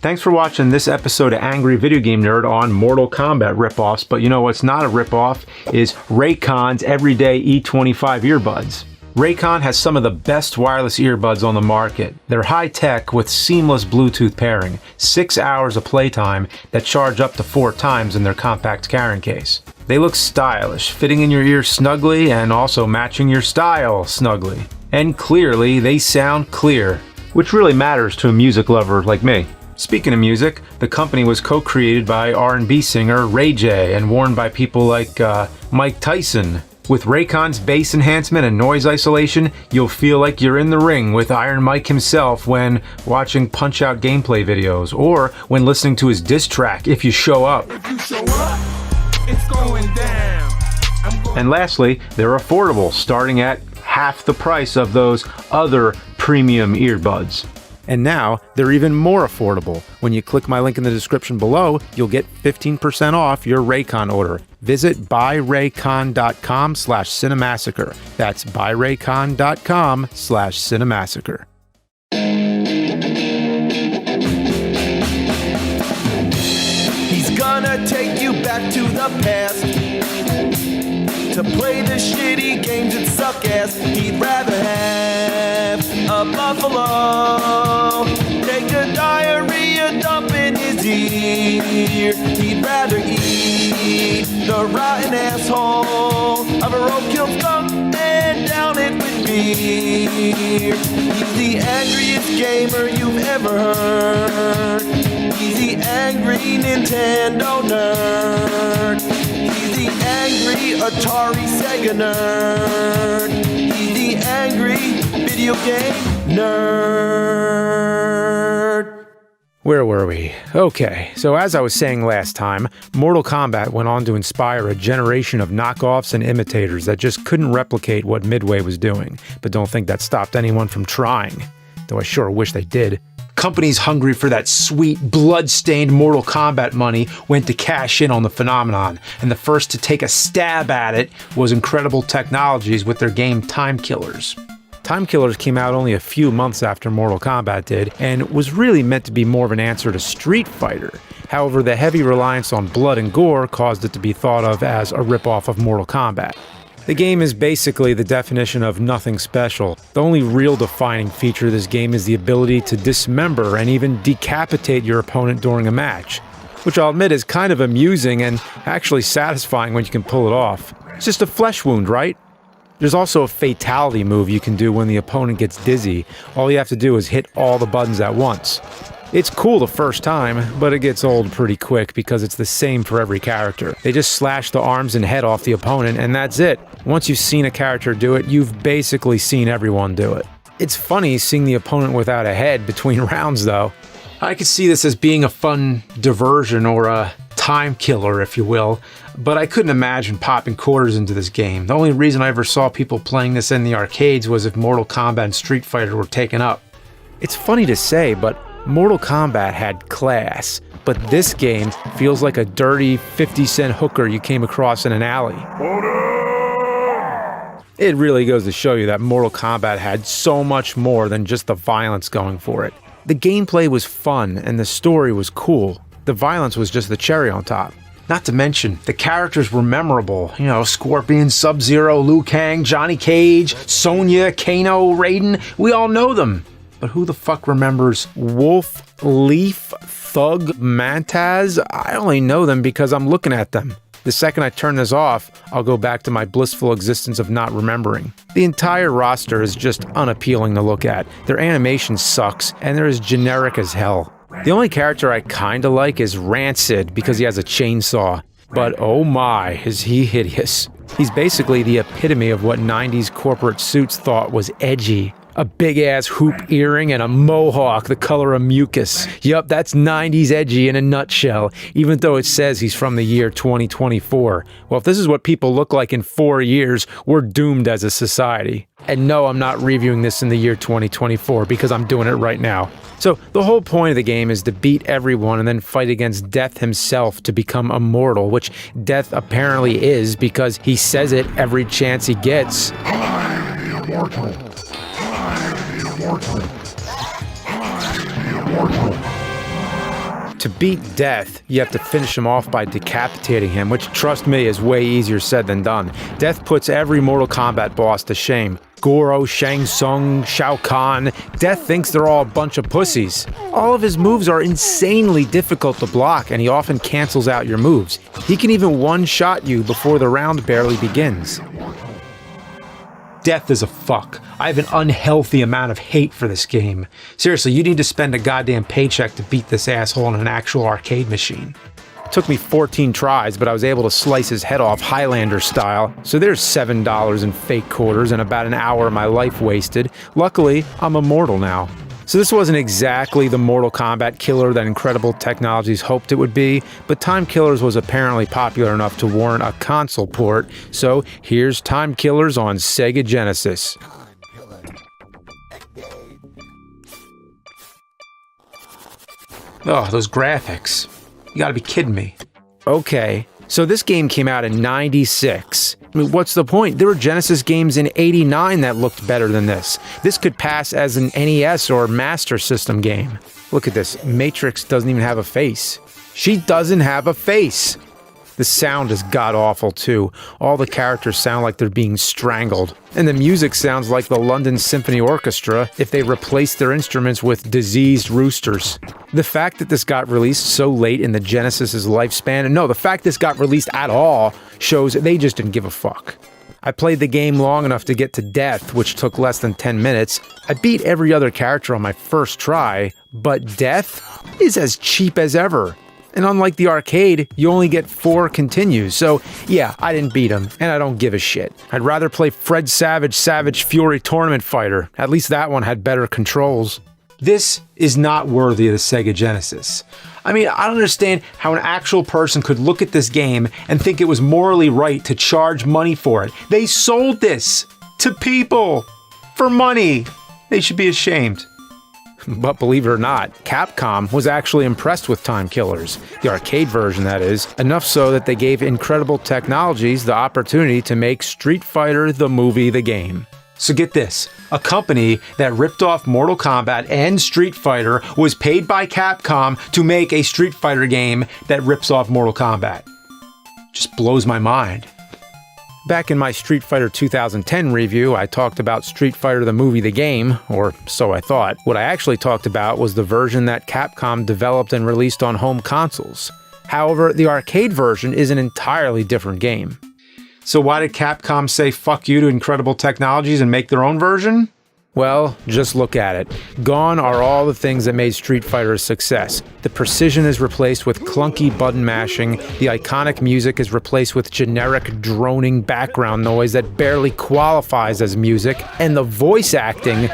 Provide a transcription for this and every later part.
Thanks for watching this episode of Angry Video Game Nerd on Mortal Kombat ripoffs, but you know what's not a ripoff is Raycon's everyday E25 earbuds. Raycon has some of the best wireless earbuds on the market. They're high-tech with seamless Bluetooth pairing, 6 hours of playtime that charge up to 4 times in their compact carrying case. They look stylish, fitting in your ear snugly and also matching your style snugly. And clearly, they sound clear, which really matters to a music lover like me. Speaking of music, the company was co-created by R&B singer Ray J and worn by people like Mike Tyson. With Raycon's bass enhancement and noise isolation, you'll feel like you're in the ring with Iron Mike himself when watching Punch-Out gameplay videos, or when listening to his diss track, If You Show Up. If you show up, it's going down. And lastly, they're affordable, starting at half the price of those other premium earbuds. And now, they're even more affordable. When you click my link in the description below, you'll get 15% off your Raycon order. Visit buyraycon.com/cinemassacre. That's buyraycon.com/cinemassacre. He's gonna take you back to the past to play the shitty games that suck ass. He'd rather have a buffalo take a diarrhea dump in his ear. He'd rather eat the rotten asshole of a roadkill skunk and down it with beer. He's the angriest gamer you've ever heard. He's the angry Nintendo nerd. He's the angry Atari Sega nerd. He's the angry video game nerd. Where were we? Okay, so as I was saying last time, Mortal Kombat went on to inspire a generation of knockoffs and imitators that just couldn't replicate what Midway was doing, but don't think that stopped anyone from trying, though I sure wish they did. Companies hungry for that sweet, blood-stained Mortal Kombat money went to cash in on the phenomenon, and the first to take a stab at it was Incredible Technologies with their game Time Killers. Time Killers came out only a few months after Mortal Kombat did, and was really meant to be more of an answer to Street Fighter. However, the heavy reliance on blood and gore caused it to be thought of as a ripoff of Mortal Kombat. The game is basically the definition of nothing special. The only real defining feature of this game is the ability to dismember and even decapitate your opponent during a match, which I'll admit is kind of amusing and actually satisfying when you can pull it off. It's just a flesh wound, right? There's also a fatality move you can do when the opponent gets dizzy. All you have to do is hit all the buttons at once. It's cool the first time, but it gets old pretty quick because it's the same for every character. They just slash the arms and head off the opponent, and that's it. Once you've seen a character do it, you've basically seen everyone do it. It's funny seeing the opponent without a head between rounds, though. I could see this as being a fun diversion or a time killer, if you will, but I couldn't imagine popping quarters into this game. The only reason I ever saw people playing this in the arcades was if Mortal Kombat and Street Fighter were taken up. It's funny to say, but Mortal Kombat had class, but this game feels like a dirty 50-cent hooker you came across in an alley. It really goes to show you that Mortal Kombat had so much more than just the violence going for it. The gameplay was fun and the story was cool. The violence was just the cherry on top. Not to mention, the characters were memorable. You know, Scorpion, Sub-Zero, Liu Kang, Johnny Cage, Sonya, Kano, Raiden. We all know them. But who the fuck remembers Wolf, Leaf, Thug, Mantaz? I only know them because I'm looking at them. The second I turn this off, I'll go back to my blissful existence of not remembering. The entire roster is just unappealing to look at. Their animation sucks, and they're as generic as hell. The only character I kinda like is Rancid because he has a chainsaw. But oh my, is he hideous. He's basically the epitome of what 90s corporate suits thought was edgy. A big-ass hoop earring and a mohawk the color of mucus. Yup, that's 90s edgy in a nutshell, even though it says he's from the year 2024. Well, if this is what people look like in 4 years, we're doomed as a society. And no, I'm not reviewing this in the year 2024 because I'm doing it right now. So, the whole point of the game is to beat everyone and then fight against Death himself to become immortal, which Death apparently is because he says it every chance he gets. I'm immortal. I'm immortal. I'm immortal. To beat Death, you have to finish him off by decapitating him, which, trust me, is way easier said than done. Death puts every Mortal Kombat boss to shame. Goro, Shang Tsung, Shao Kahn. Death thinks they're all a bunch of pussies. All of his moves are insanely difficult to block, and he often cancels out your moves. He can even one-shot you before the round barely begins. Death is a fuck. I have an unhealthy amount of hate for this game. Seriously, you need to spend a goddamn paycheck to beat this asshole in an actual arcade machine. Took me 14 tries, but I was able to slice his head off Highlander style. So there's $7 in fake quarters and about an hour of my life wasted. Luckily, I'm immortal now. So this wasn't exactly the Mortal Kombat killer that Incredible Technologies hoped it would be, but Time Killers was apparently popular enough to warrant a console port, so here's Time Killers on Sega Genesis. Oh, those graphics. You gotta be kidding me. Okay, so this game came out in '96. I mean, what's the point? There were Genesis games in '89 that looked better than this. This could pass as an NES or Master System game. Look at this. Matrix doesn't even have a face. She doesn't have a face. The sound is god-awful too. All the characters sound like they're being strangled. And the music sounds like the London Symphony Orchestra if they replaced their instruments with diseased roosters. The fact that this got released so late in the Genesis's lifespan, and no, the fact this got released at all, shows they just didn't give a fuck. I played the game long enough to get to Death, which took less than 10 minutes. I beat every other character on my first try, but Death is as cheap as ever. And unlike the arcade, you only get 4 continues, so yeah, I didn't beat him, and I don't give a shit. I'd rather play Fred Savage Savage Fury Tournament Fighter. At least that one had better controls. This is not worthy of the Sega Genesis. I mean, I don't understand how an actual person could look at this game and think it was morally right to charge money for it. They sold this to people for money. They should be ashamed. But believe it or not, Capcom was actually impressed with Time Killers, the arcade version that is, enough so that they gave Incredible Technologies the opportunity to make Street Fighter the movie the game. So get this, a company that ripped off Mortal Kombat and Street Fighter was paid by Capcom to make a Street Fighter game that rips off Mortal Kombat. Just blows my mind. Back in my Street Fighter 2010 review, I talked about Street Fighter the movie the game, or so I thought. What I actually talked about was the version that Capcom developed and released on home consoles. However, the arcade version is an entirely different game. So why did Capcom say fuck you to Incredible Technologies and make their own version? Well, just look at it. Gone are all the things that made Street Fighter a success. The precision is replaced with clunky button mashing, the iconic music is replaced with generic droning background noise that barely qualifies as music, and the voice acting...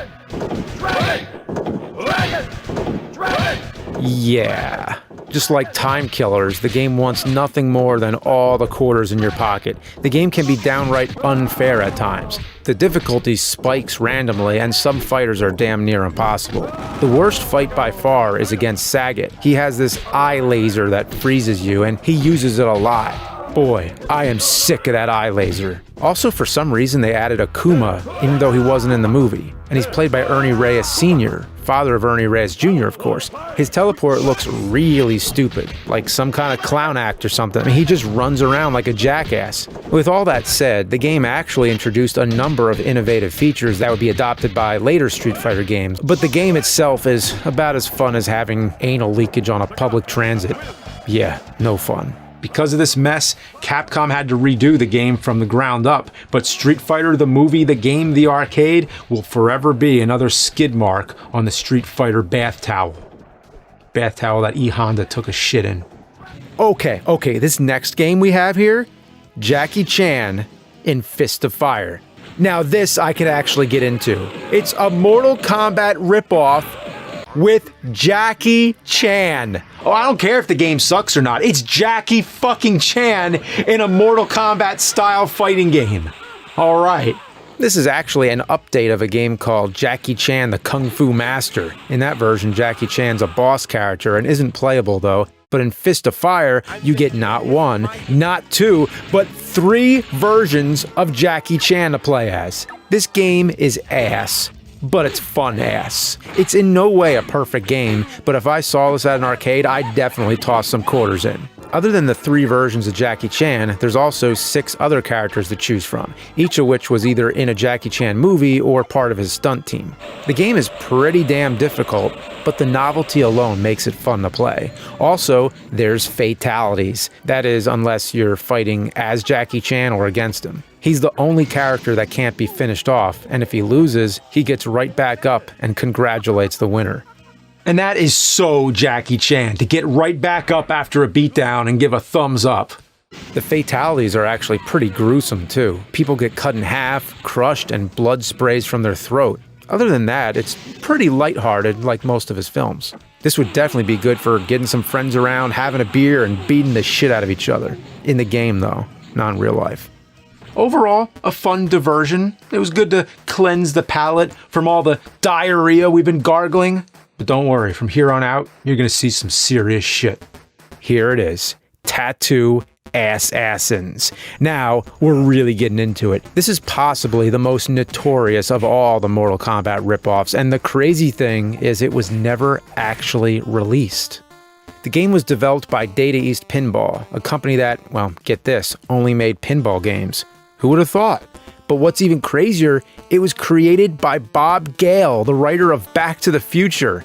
Yeah. Just like Time Killers, the game wants nothing more than all the quarters in your pocket. The game can be downright unfair at times. The difficulty spikes randomly, and some fighters are damn near impossible. The worst fight by far is against Sagat. He has this eye laser that freezes you, and he uses it a lot. Boy, I am sick of that eye laser. Also, for some reason, they added Akuma, even though he wasn't in the movie. And he's played by Ernie Reyes Sr., father of Ernie Reyes Jr., of course. His teleport looks really stupid, like some kind of clown act or something. I mean, he just runs around like a jackass. With all that said, the game actually introduced a number of innovative features that would be adopted by later Street Fighter games, but the game itself is about as fun as having anal leakage on a public transit. Yeah, no fun. Because of this mess, Capcom had to redo the game from the ground up, but Street Fighter the movie, the game, the arcade will forever be another skid mark on the Street Fighter bath towel. Bath towel that E. Honda took a shit in. Okay, this next game we have here, Jackie Chan in Fist of Fire. Now this I could actually get into. It's a Mortal Kombat ripoff with Jackie Chan. Oh, I don't care if the game sucks or not. It's Jackie fucking Chan in a Mortal Kombat style fighting game. All right. This is actually an update of a game called Jackie Chan the Kung Fu Master. In that version, Jackie Chan's a boss character and isn't playable though. But in Fist of Fire, you get not 1, not 2, but 3 versions of Jackie Chan to play as. This game is ass. but it's fun ass. It's in no way a perfect game, but if I saw this at an arcade, I'd definitely toss some quarters in. Other than the 3 versions of Jackie Chan, there's also 6 other characters to choose from, each of which was either in a Jackie Chan movie or part of his stunt team. The game is pretty damn difficult, but the novelty alone makes it fun to play. Also, there's fatalities. That is, unless you're fighting as Jackie Chan or against him. He's the only character that can't be finished off, and if he loses, he gets right back up and congratulates the winner. And that is so Jackie Chan, to get right back up after a beatdown and give a thumbs up. The fatalities are actually pretty gruesome too. People get cut in half, crushed, and blood sprays from their throat. Other than that, it's pretty lighthearted like most of his films. This would definitely be good for getting some friends around, having a beer, and beating the shit out of each other. In the game though, not in real life. Overall, a fun diversion. It was good to cleanse the palate from all the diarrhea we've been gargling. But don't worry, from here on out, you're gonna see some serious shit. Here it is. Tattoo Assassins. Now, we're really getting into it. This is possibly the most notorious of all the Mortal Kombat ripoffs, and the crazy thing is it was never actually released. The game was developed by Data East Pinball, a company that, well, get this, only made pinball games. Who would have thought? But what's even crazier, it was created by Bob Gale, the writer of Back to the Future.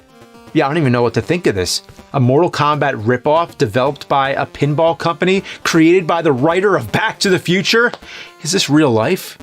Yeah, I don't even know what to think of this. A Mortal Kombat ripoff developed by a pinball company, created by the writer of Back to the Future? Is this real life?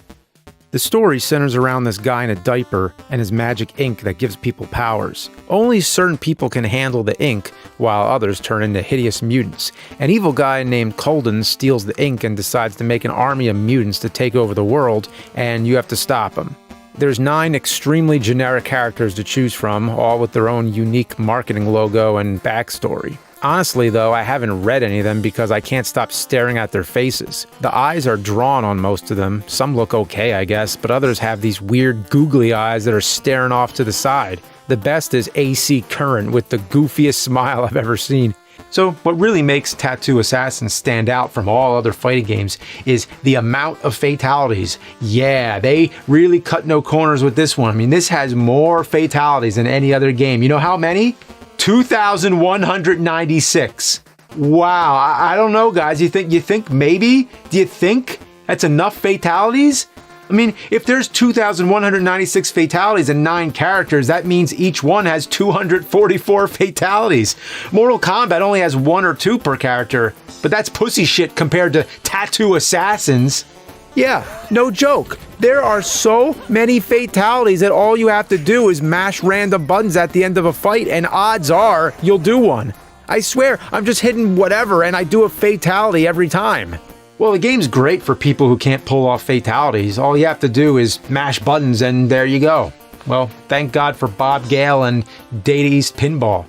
The story centers around this guy in a diaper and his magic ink that gives people powers. Only certain people can handle the ink, while others turn into hideous mutants. An evil guy named Colden steals the ink and decides to make an army of mutants to take over the world, and you have to stop him. There's 9 extremely generic characters to choose from, all with their own unique marketing logo and backstory. Honestly though, I haven't read any of them because I can't stop staring at their faces. The eyes are drawn on most of them. Some look okay, I guess, but others have these weird googly eyes that are staring off to the side. The best is AC Current with the goofiest smile I've ever seen. So what really makes Tattoo Assassins stand out from all other fighting games is the amount of fatalities. Yeah, they really cut no corners with this one. I mean, this has more fatalities than any other game. You know how many? 2,196. Wow, I don't know, guys. You think maybe? Do you think that's enough fatalities? I mean, if there's 2,196 fatalities and 9 characters, that means each one has 244 fatalities. Mortal Kombat only has 1 or 2 per character, but that's pussy shit compared to Tattoo Assassins. Yeah, no joke. There are so many fatalities that all you have to do is mash random buttons at the end of a fight, and odds are you'll do one. I swear, I'm just hitting whatever and I do a fatality every time. Well, the game's great for people who can't pull off fatalities. All you have to do is mash buttons and there you go. Well, thank God for Bob Gale and Data East Pinball.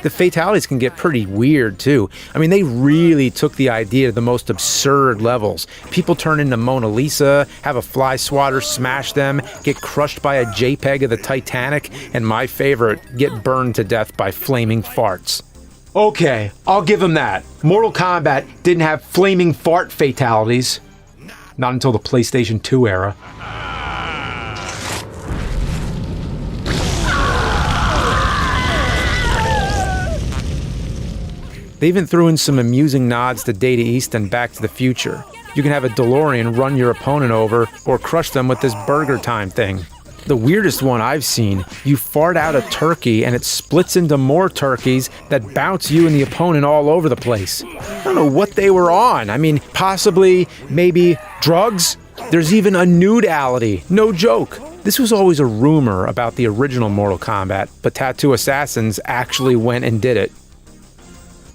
The fatalities can get pretty weird too. I mean, they really took the idea to the most absurd levels. People turn into Mona Lisa, have a fly swatter smash them, get crushed by a JPEG of the Titanic, and my favorite, get burned to death by flaming farts. Okay, I'll give them that. Mortal Kombat didn't have flaming fart fatalities. Not until the PlayStation 2 era. They even threw in some amusing nods to Data East and Back to the Future. You can have a DeLorean run your opponent over or crush them with this burger time thing. The weirdest one I've seen, you fart out a turkey and it splits into more turkeys that bounce you and the opponent all over the place. I don't know what they were on. I mean, possibly, maybe drugs? There's even a nudality. No joke. This was always a rumor about the original Mortal Kombat, but Tattoo Assassins actually went and did it.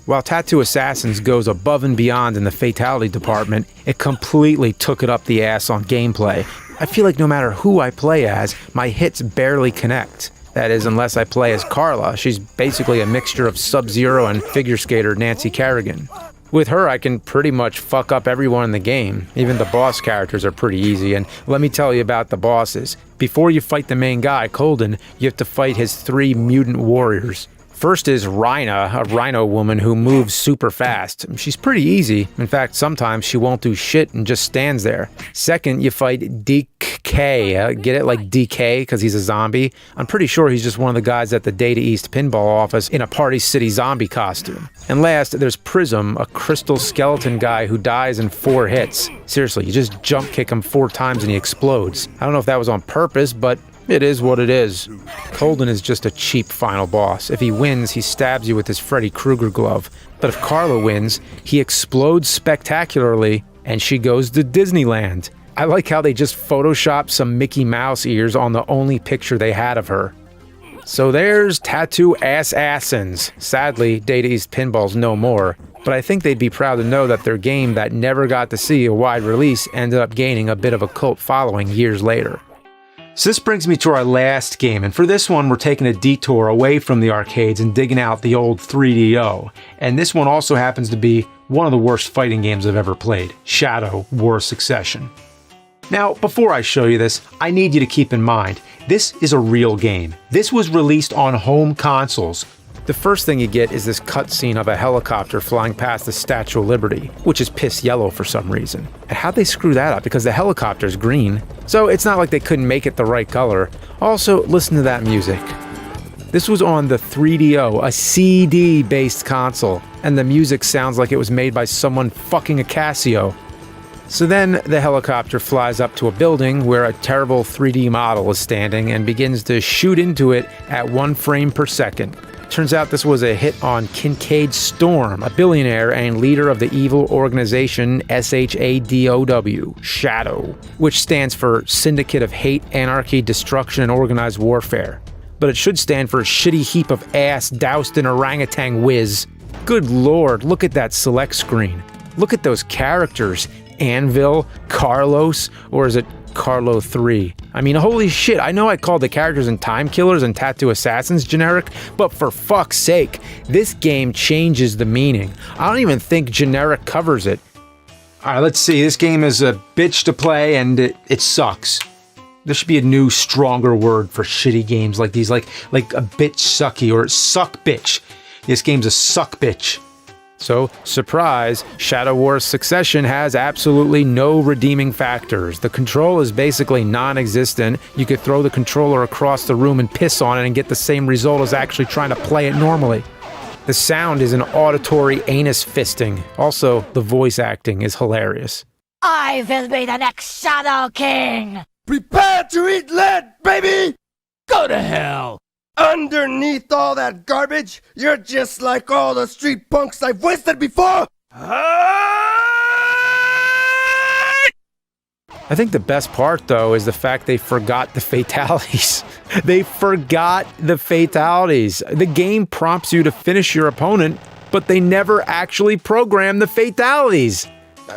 While Tattoo Assassins goes above and beyond in the fatality department, it completely took it up the ass on gameplay. I feel like no matter who I play as, my hits barely connect. That is, unless I play as Carla. She's basically a mixture of Sub-Zero and figure skater Nancy Kerrigan. With her, I can pretty much fuck up everyone in the game. Even the boss characters are pretty easy, and let me tell you about the bosses. Before you fight the main guy, Colden, you have to fight his 3 mutant warriors. First is Rhina, a rhino woman who moves super fast. She's pretty easy. In fact, sometimes she won't do shit and just stands there. Second, you fight DK. Get it, like DK, because he's a zombie? I'm pretty sure he's just one of the guys at the Data East pinball office in a Party City zombie costume. And last, there's Prism, a crystal skeleton guy who dies in 4 hits. Seriously, you just jump kick him 4 times and he explodes. I don't know if that was on purpose, but it is what it is. Colden is just a cheap final boss. If he wins, he stabs you with his Freddy Krueger glove. But if Carla wins, he explodes spectacularly and she goes to Disneyland. I like how they just photoshopped some Mickey Mouse ears on the only picture they had of her. So there's Tattoo Assassins. Sadly, Data East Pinball's no more, but I think they'd be proud to know that their game that never got to see a wide release ended up gaining a bit of a cult following years later. So this brings me to our last game, and for this one we're taking a detour away from the arcades and digging out the old 3DO. And this one also happens to be one of the worst fighting games I've ever played, Shadow War Succession. Now, before I show you this, I need you to keep in mind, this is a real game. This was released on home consoles. The first thing you get is this cutscene of a helicopter flying past the Statue of Liberty, which is piss yellow for some reason. And how'd they screw that up? Because the helicopter's green. So it's not like they couldn't make it the right color. Also, listen to that music. This was on the 3DO, a CD-based console, and the music sounds like it was made by someone fucking a Casio. So then the helicopter flies up to a building where a terrible 3D model is standing and begins to shoot into it at 1 frame per second. Turns out this was a hit on Kincaid Storm, a billionaire and leader of the evil organization SHADOW, Shadow, which stands for Syndicate of Hate, Anarchy, Destruction, and Organized Warfare. But it should stand for Shitty Heap of Ass Doused in Orangutan Whiz. Good lord, look at that select screen. Look at those characters. Anvil, Carlos, or is it Carlo 3? I mean, holy shit, I know I called the characters in Time Killers and Tattoo Assassins generic, but for fuck's sake, this game changes the meaning. I don't even think generic covers it. Alright, let's see, this game is a bitch to play and it sucks. There should be a new, stronger word for shitty games like these, like a bitch sucky or suck bitch. This game's a suck bitch. So, surprise, Shadow War Succession has absolutely no redeeming factors. The control is basically non-existent. You could throw the controller across the room and piss on it and get the same result as actually trying to play it normally. The sound is an auditory anus fisting. Also, the voice acting is hilarious. I will be the next Shadow King! Prepare to eat lead, baby! Go to hell! Underneath all that garbage, you're just like all the street punks I've wasted before! I think the best part, though, is the fact they forgot the fatalities. They forgot the fatalities. The game prompts you to finish your opponent, but they never actually program the fatalities.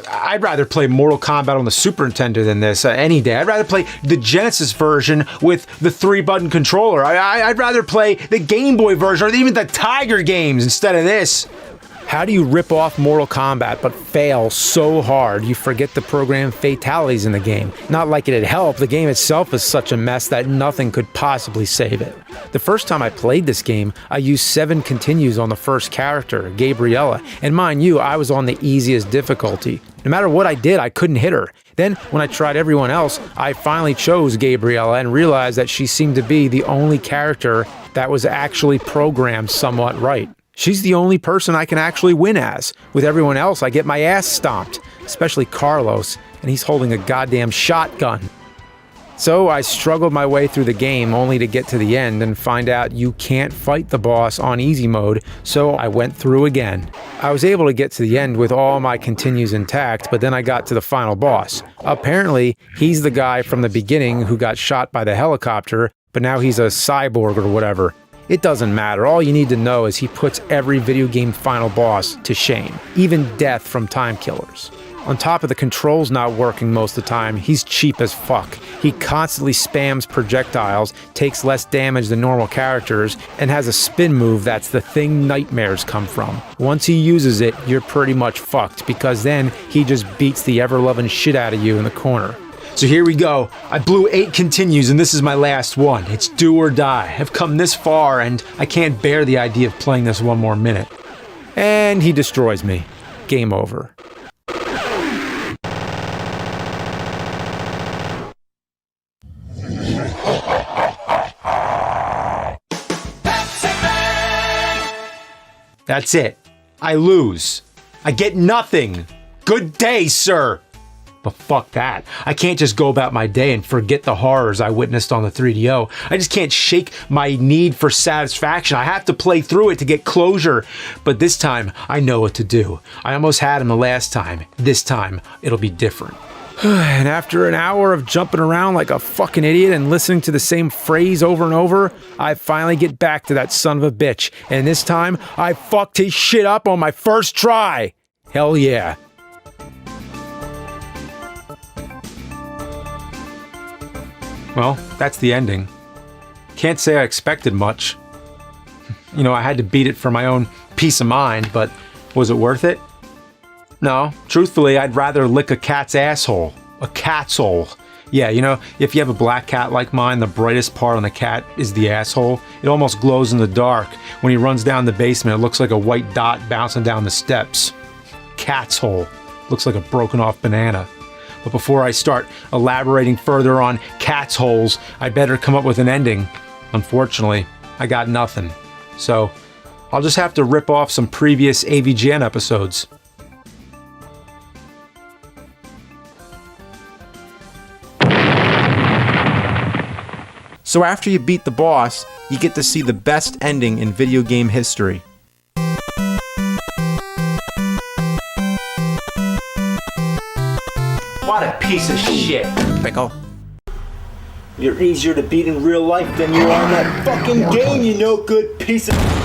I'd rather play Mortal Kombat on the Super Nintendo than this any day. I'd rather play the Genesis version with the 3-button controller. I'd rather play the Game Boy version or even the Tiger games instead of this. How do you rip off Mortal Kombat but fail so hard you forget to program fatalities in the game? Not like it'd help, the game itself is such a mess that nothing could possibly save it. The first time I played this game, I used 7 continues on the first character, Gabriella, and mind you, I was on the easiest difficulty. No matter what I did, I couldn't hit her. Then, when I tried everyone else, I finally chose Gabriella and realized that she seemed to be the only character that was actually programmed somewhat right. She's the only person I can actually win as. With everyone else, I get my ass stomped, especially Carlos, and he's holding a goddamn shotgun. So I struggled my way through the game only to get to the end and find out you can't fight the boss on easy mode, so I went through again. I was able to get to the end with all my continues intact, but then I got to the final boss. Apparently, he's the guy from the beginning who got shot by the helicopter, but now he's a cyborg or whatever. It doesn't matter, all you need to know is he puts every video game final boss to shame, even death from Time Killers. On top of the controls not working most of the time, he's cheap as fuck. He constantly spams projectiles, takes less damage than normal characters, and has a spin move that's the thing nightmares come from. Once he uses it, you're pretty much fucked, because then he just beats the ever-loving shit out of you in the corner. So here we go. I blew 8 continues and this is my last one. It's do or die. I've come this far and I can't bear the idea of playing this one more minute. And he destroys me. Game over. That's it. I lose. I get nothing. Good day, sir. But fuck that. I can't just go about my day and forget the horrors I witnessed on the 3DO. I just can't shake my need for satisfaction. I have to play through it to get closure. But this time, I know what to do. I almost had him the last time. This time, it'll be different. And after an hour of jumping around like a fucking idiot and listening to the same phrase over and over, I finally get back to that son of a bitch. And this time, I fucked his shit up on my first try. Hell yeah. Well, that's the ending. Can't say I expected much. You know, I had to beat it for my own peace of mind, but was it worth it? No. Truthfully, I'd rather lick a cat's asshole. A cat's hole. Yeah, you know, if you have a black cat like mine, the brightest part on the cat is the asshole. It almost glows in the dark. When he runs down the basement, it looks like a white dot bouncing down the steps. Cat's hole. Looks like a broken off banana. But before I start elaborating further on cat's holes, I better come up with an ending. Unfortunately, I got nothing. So, I'll just have to rip off some previous AVGN episodes. So after you beat the boss, you get to see the best ending in video game history. What a piece of shit. Pickle. You're easier to beat in real life than you are in that fucking game, you no good piece of...